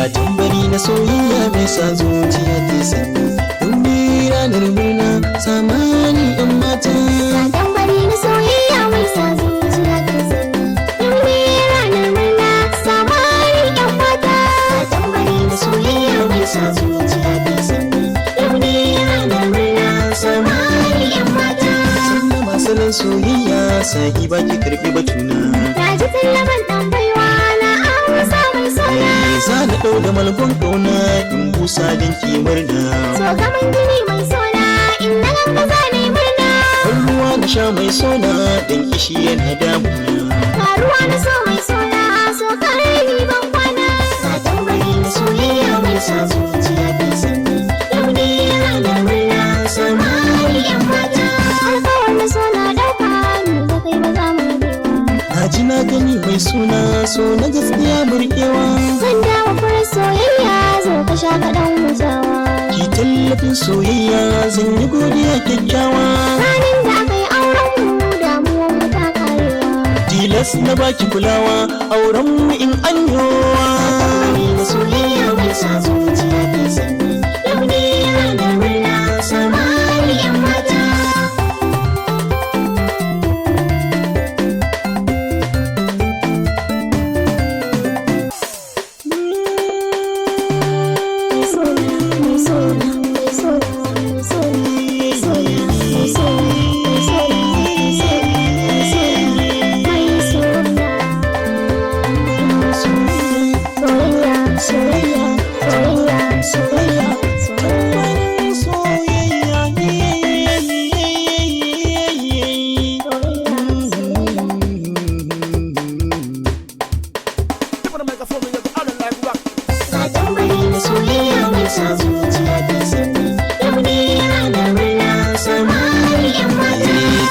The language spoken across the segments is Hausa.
ga tambari na soyayya mai sa zuciya ta sanyi. Yau ne ranar murna samani ɗan mata. Ga tambari na soyayya mai sa zuciya ta sanyi. Yau ne ranar murna samani ɗan mata. Ga tambari na soyayya mai sa zuciya ta sanyi. Yau ne ranar murna samani ɗan mata. Sannan masalan soyayya sahi baki karɓi batuna. Na ji tallaban ɗan baiwa na amsa mai sona. Za na ɗau da malgon ƙauna in busa don ki murna. So gaman gini mai sona in na ganka za na yi murna. Ban ruwa na sha mai sona don kishi yana damuna. Ga ruwa na so mai sona so kare ni ban kwana. Ga tambari na soyayya mai sa zuciya ta sanyi. Yau ne ranar murna samari yan mata. Alkawar na so na ɗauka ni da kai ba za mu rabewa. Na ji na gani mai suna so na gaskiya burgewa. Zan dawo furar soyayya zo ka sha kaɗan hutawa. Ki tallafin soyayya zan yi godiya kyakkyawa. Ranar da aka yi auren mu damuwar mu ta karewa. Tilas na baki kulawa auren mu in an yowa. Tambari na soyayya mai sa zuciya ta sanyi. Yau ne ranar murna samari yan mata.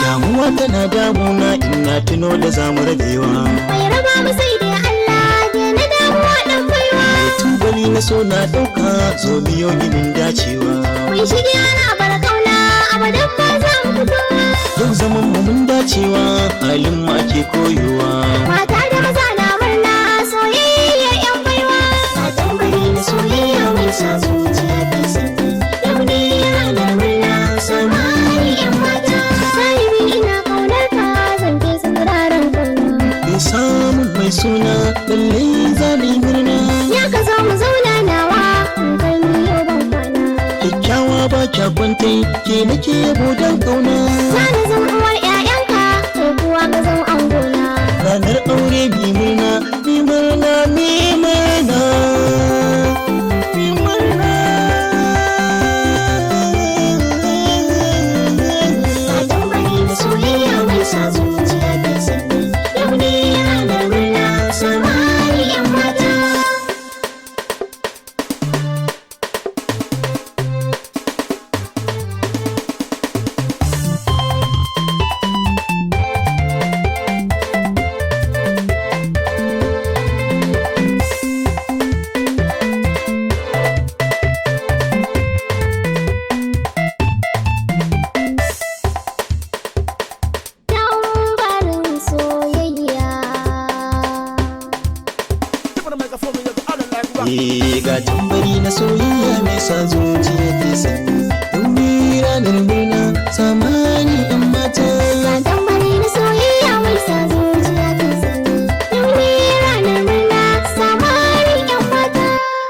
Damuwa tana damuna ina tuno da zamu rabewa. Mai raba mu sai dai Allah ke na damuwa dan baiwa. Tubali na so na ɗauka zo biyo ginin dacewa. Mun shige ana bar kauna abadan ba za mu fito. Yau zaman mu mun dacewa halin mu ake koyowa. Mata da maza na murna soyayya yan baiwa. Ga tambari na soyayya mai sa zuciya ta sanyi. Yau ne ranar murna samari yan mata. Sahibi ina kaunar ka zan ke turaren kauna. Bai samun mai suna lallai za mu yi murna. Ya ka zo mu zauna nawa in kai ni yau ban kwana. Kyakkyawa ba kya kwantai ke nake yabo don ƙauna. Za na zan uwar 'ya'yanka kai kuwa ka zan angona. Ranar aure mi murna mi murna mi murna mi murna. Ga tambari na soyayya mai sa zuciya ta sanyi. Yau ne ranar murna samari yan mata. Tambarin soyayya. Ga tambari na soyayya mai sa zuciya ta